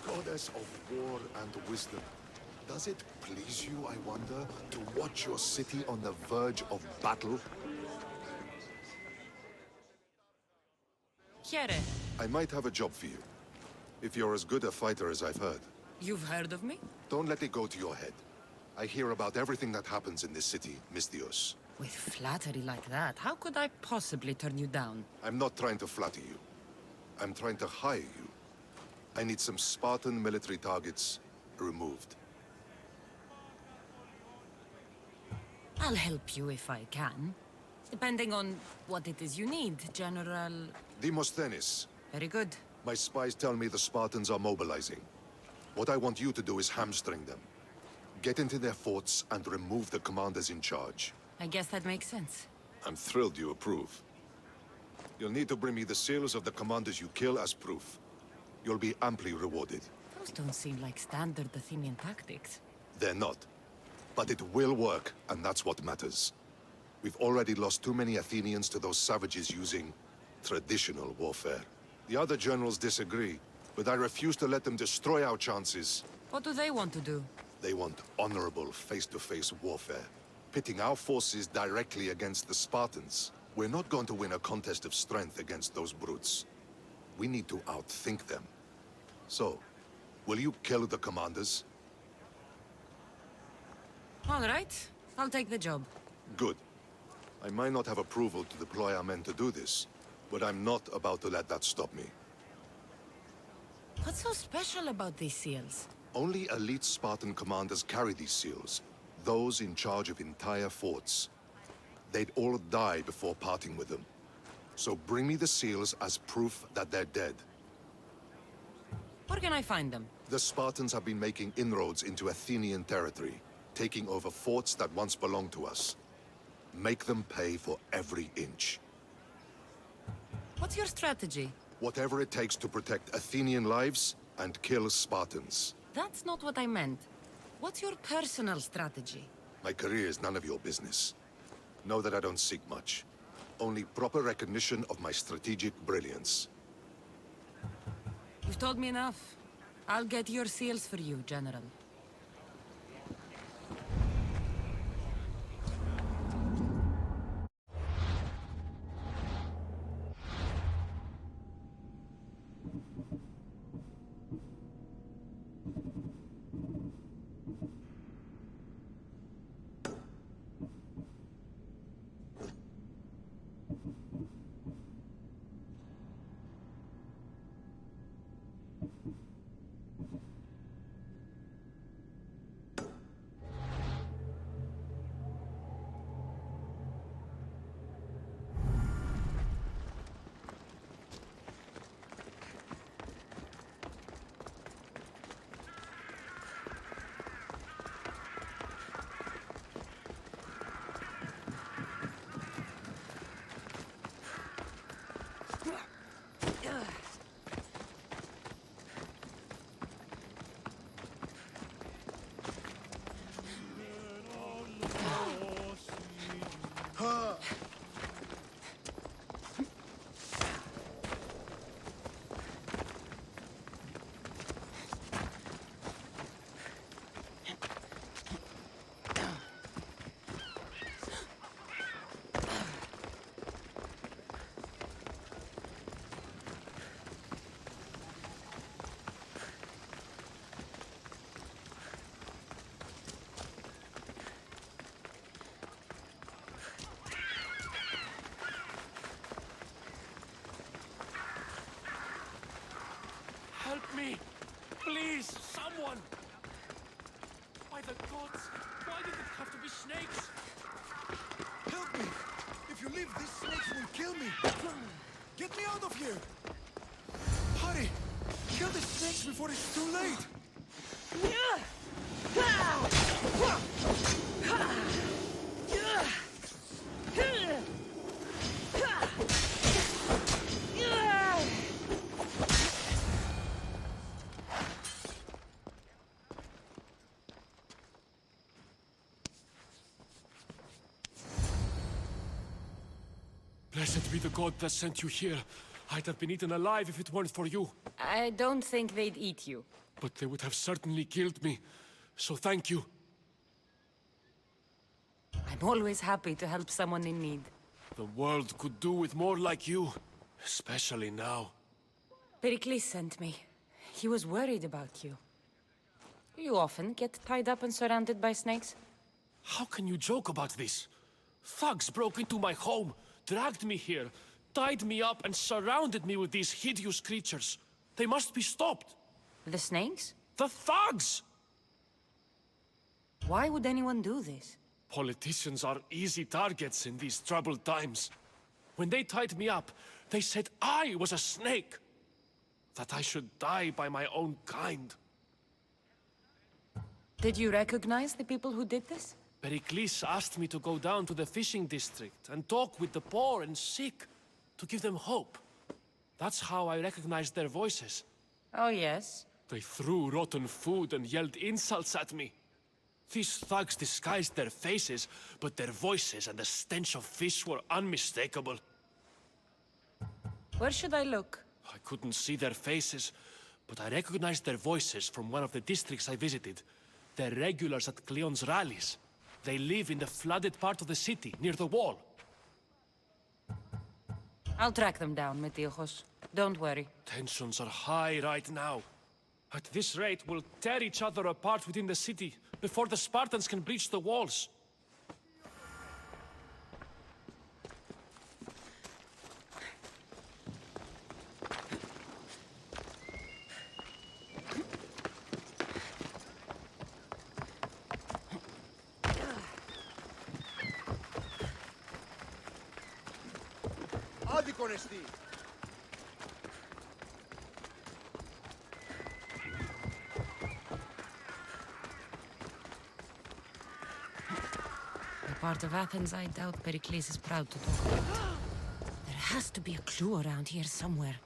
Goddess of war and wisdom, does it please you, I wonder, to watch your city on the verge of battle? Chiere, I might have a job for you, if you're as good a fighter as I've heard. you've heard of me? Don't let it go to your head. I hear about everything that happens in this city, Misthios. With flattery like that, how could I possibly turn you down? I'm not trying to flatter you. I'm trying to hire you. I need some Spartan military targets removed. I'll help you if I can. Depending on what it is you need, General... Demosthenes, Very good. my spies tell me the Spartans are mobilizing. What I want you to do is hamstring them. Get into their forts and remove the commanders in charge. I guess that makes sense. I'm thrilled you approve. You'll need to bring me the seals of the commanders you kill as proof. You'll be amply rewarded. Those don't seem like standard Athenian tactics. They're not. But it will work, and that's what matters. We've already lost too many Athenians to those savages using traditional warfare. The other generals disagree, but I refuse to let them destroy our chances. What do they want to do? They want honorable face-to-face warfare, pitting our forces directly against the Spartans. We're not going to win a contest of strength against those brutes. We need to outthink them. So, will you kill the commanders? All right, I'll take the job. Good. I might not have approval to deploy our men to do this, but I'm not about to let that stop me. What's so special about these seals? Only elite Spartan commanders carry these seals, those in charge of entire forts. They'd all die before parting with them. So bring me the seals as proof that they're dead. Where can I find them? The Spartans have been making inroads into Athenian territory, taking over forts that once belonged to us. Make them pay for every inch. What's your strategy? Whatever it takes to protect Athenian lives and kill Spartans. That's not what I meant. What's your personal strategy? My career is none of your business. Know that I don't seek much. Only proper recognition of my strategic brilliance. You've told me enough. I'll get your seals for you, General. snakes will kill me! Get me out of here! Hurry! Kill the snakes before it's too late! Blessed be the god that sent you here. I'd have been eaten alive if it weren't for you. I don't think they'd eat you. But they would have certainly killed me. So thank you. I'm always happy to help someone in need. The world could do with more like you. Especially now. Pericles sent me. He was worried about you. You often get tied up and surrounded by snakes? How can you joke about this? Thugs broke into my home, dragged me here, tied me up and surrounded me with these hideous creatures. They must be stopped. The snakes? The thugs! Why would anyone do this? Politicians are easy targets in these troubled times. When they tied me up, they said I was a snake. That I should die by my own kind. Did you recognize the people who did this? Pericles asked me to go down to the fishing district and talk with the poor and sick, to give them hope. That's how I recognized their voices. Oh, yes. They threw rotten food and yelled insults at me. These thugs disguised their faces, but their voices and the stench of fish were unmistakable. Where should I look? I couldn't see their faces, but I recognized their voices from one of the districts I visited. They're regulars at Cleon's rallies. They live in the flooded part of the city, near the wall. I'll track them down, Metiochos. Don't worry. Tensions are high right now. At this rate, we'll tear each other apart within the city, before the Spartans can breach the walls. Άδικον εστί! The part of Athens I doubt Pericles is proud to talk about. There has to be a clue around here somewhere.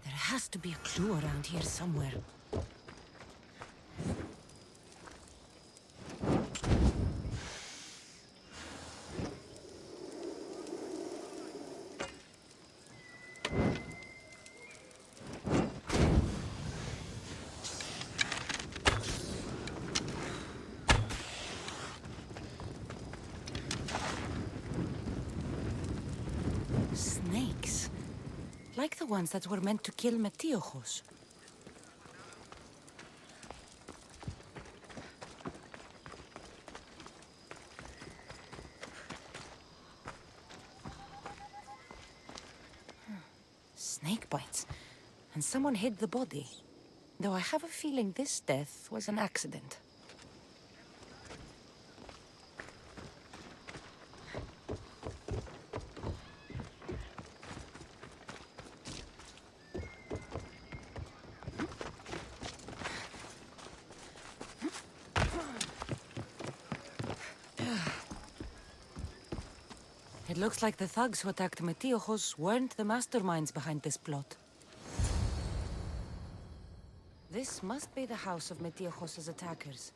There has to be a clue around here somewhere. Snakes. Like the ones that were meant to kill Metiochos. Snake bites. And someone hid the body. Though I have a feeling this death was an accident. It looks like the thugs who attacked Metiochos weren't the masterminds behind this plot. This must be the house of Metiochos' attackers.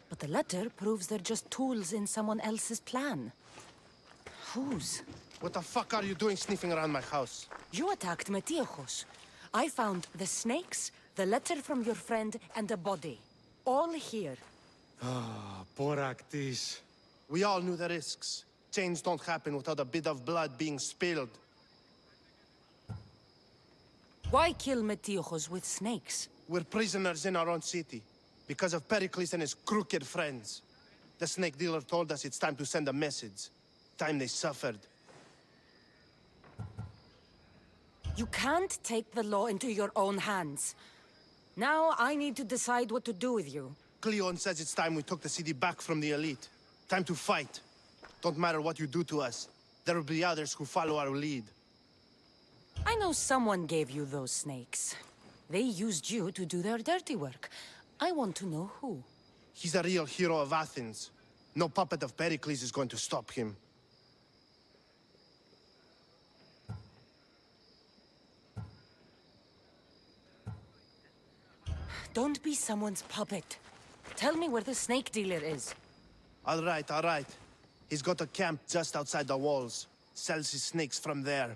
But the letter proves they're just tools in someone else's plan. Whose? What the fuck are you doing sniffing around my house? You attacked Metiochos. I found the snakes, the letter from your friend, and a body. All here. Boraktis. We all knew the risks. Change don't happen without a bit of blood being spilled. Why kill Metiochos with snakes? We're prisoners in our own city, because of Pericles and his crooked friends. The snake dealer told us it's time to send a message. Time they suffered. You can't take the law into your own hands. Now I need to decide what to do with you. Cleon says it's time we took the city back from the elite. Time to fight. Don't matter what you do to us. There will be others who follow our lead. I know someone gave you those snakes. They used you to do their dirty work. I want to know who. He's a real hero of Athens. No puppet of Pericles is going to stop him. Don't be someone's puppet. Tell me where the snake dealer is. All right, all right. He's got a camp just outside the walls. Sells his snakes from there.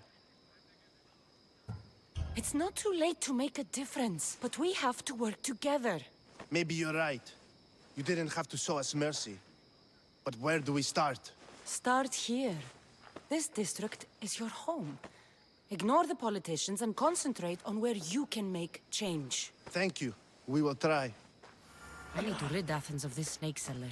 It's not too late to make a difference, but we have to work together. Maybe you're right. You didn't have to show us mercy. But where do we start? Start here. This district is your home. Ignore the politicians and concentrate on where you can make change. Thank you. We will try. I need to rid Athens of this snake seller.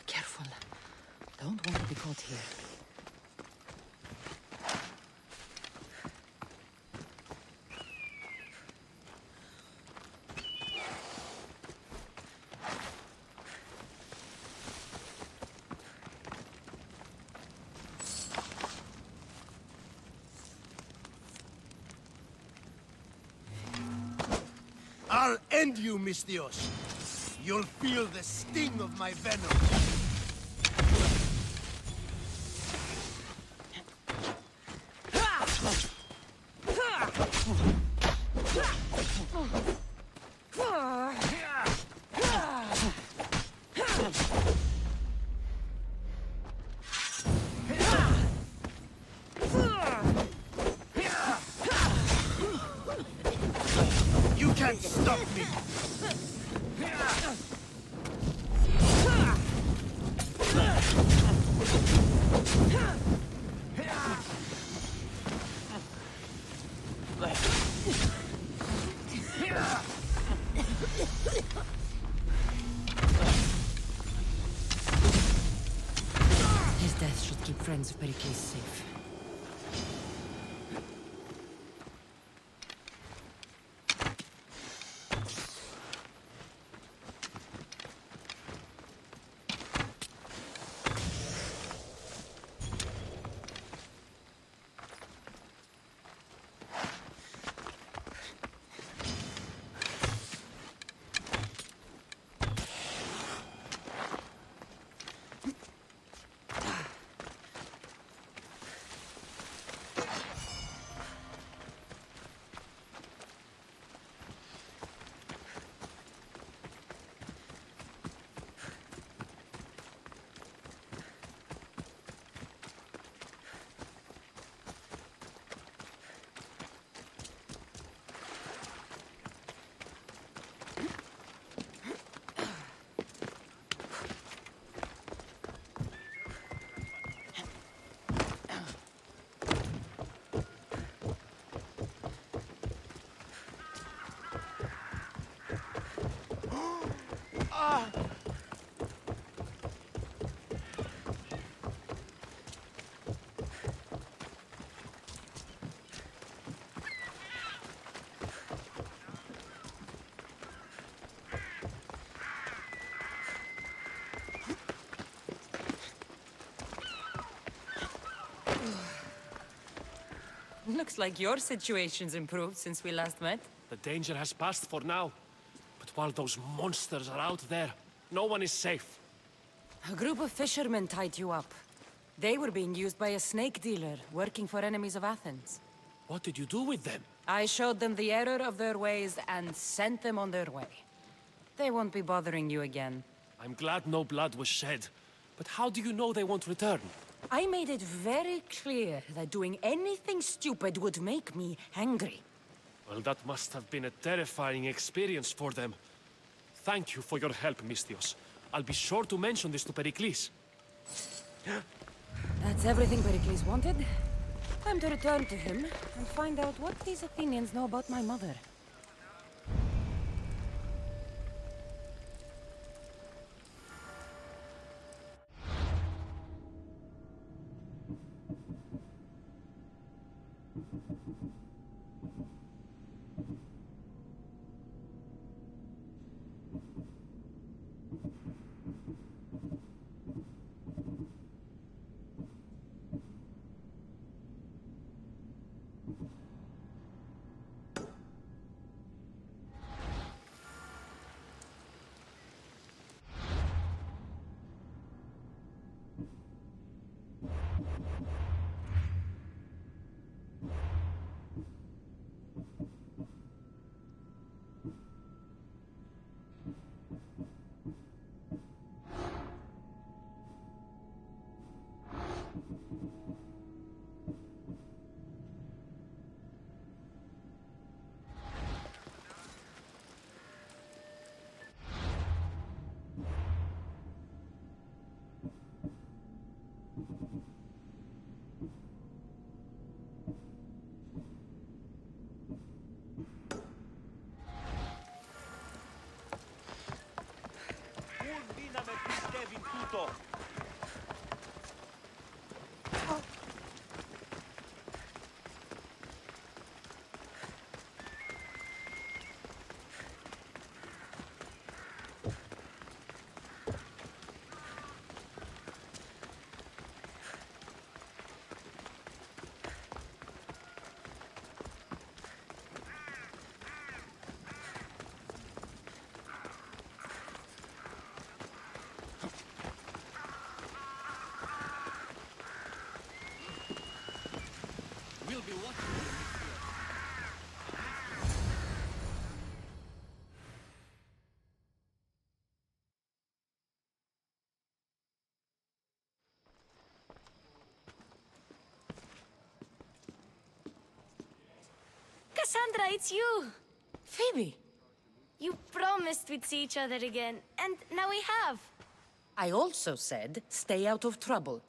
Careful. Don't want to be caught here. I'll end you, Misthios. You'll feel the sting of my venom. You can't stop me! His death should keep friends of Pericles safe. Looks like your situation's improved since we last met. The danger has passed for now. But while those monsters are out there, no one is safe. A group of fishermen tied you up. They were being used by a snake dealer, working for enemies of Athens. What did you do with them? I showed them the error of their ways and sent them on their way. They won't be bothering you again. I'm glad no blood was shed. But how do you know they won't return? I made it very clear that doing anything stupid would make me angry. Well, that must have been a terrifying experience for them. Thank you for your help, Mystios. I'll be sure to mention this to Pericles. That's everything Pericles wanted. Time to return to him and find out what these Athenians know about my mother. We'll be watching. Cassandra, it's you! Phoebe! You promised we'd see each other again, and now we have. I also said, stay out of trouble.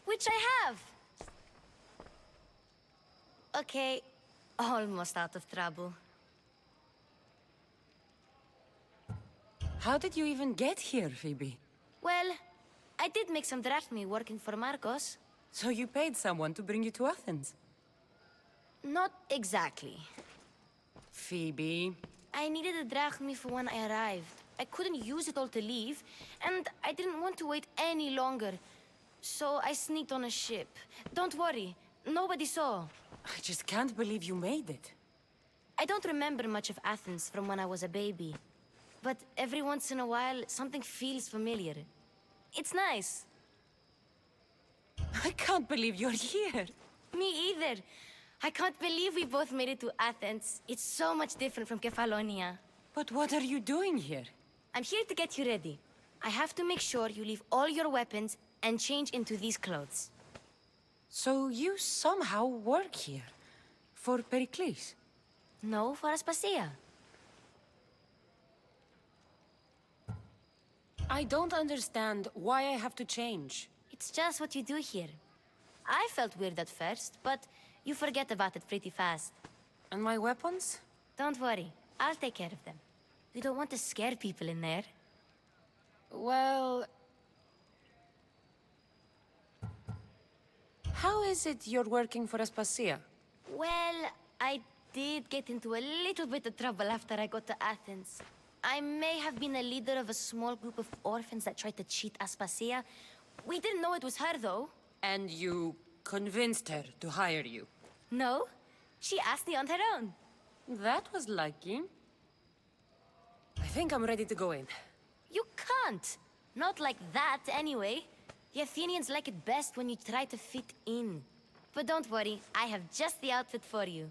Which I have. Okay, almost out of trouble. How did you even get here, Phoebe? Well, I did make some drachmi working for Marcos. So you paid someone to bring you to Athens? Not exactly. Phoebe... I needed a drachmi for when I arrived. I couldn't use it all to leave, and I didn't want to wait any longer. So I sneaked on a ship. Don't worry, nobody saw. I just can't believe you made it. I don't remember much of Athens from when I was a baby. But every once in a while, something feels familiar. It's nice. I can't believe you're here. Me either. I can't believe we both made it to Athens. It's so much different from Kefalonia. But what are you doing here? I'm here to get you ready. I have to make sure you leave all your weapons and change into these clothes. So you somehow work here? For Pericles? No, for Aspasia. I don't understand why I have to change. It's just what you do here. I felt weird at first, but you forget about it pretty fast. And my weapons? Don't worry, I'll take care of them. We don't want to scare people in there. Well... How is it you're working for Aspasia? Well, I did get into a little bit of trouble after I got to Athens. I may have been a leader of a small group of orphans that tried to cheat Aspasia. We didn't know it was her, though. And you convinced her to hire you? No, she asked me on her own. That was lucky. I think I'm ready to go in. You can't. Not like that, anyway. The Athenians like it best when you try to fit in. But don't worry, I have just the outfit for you.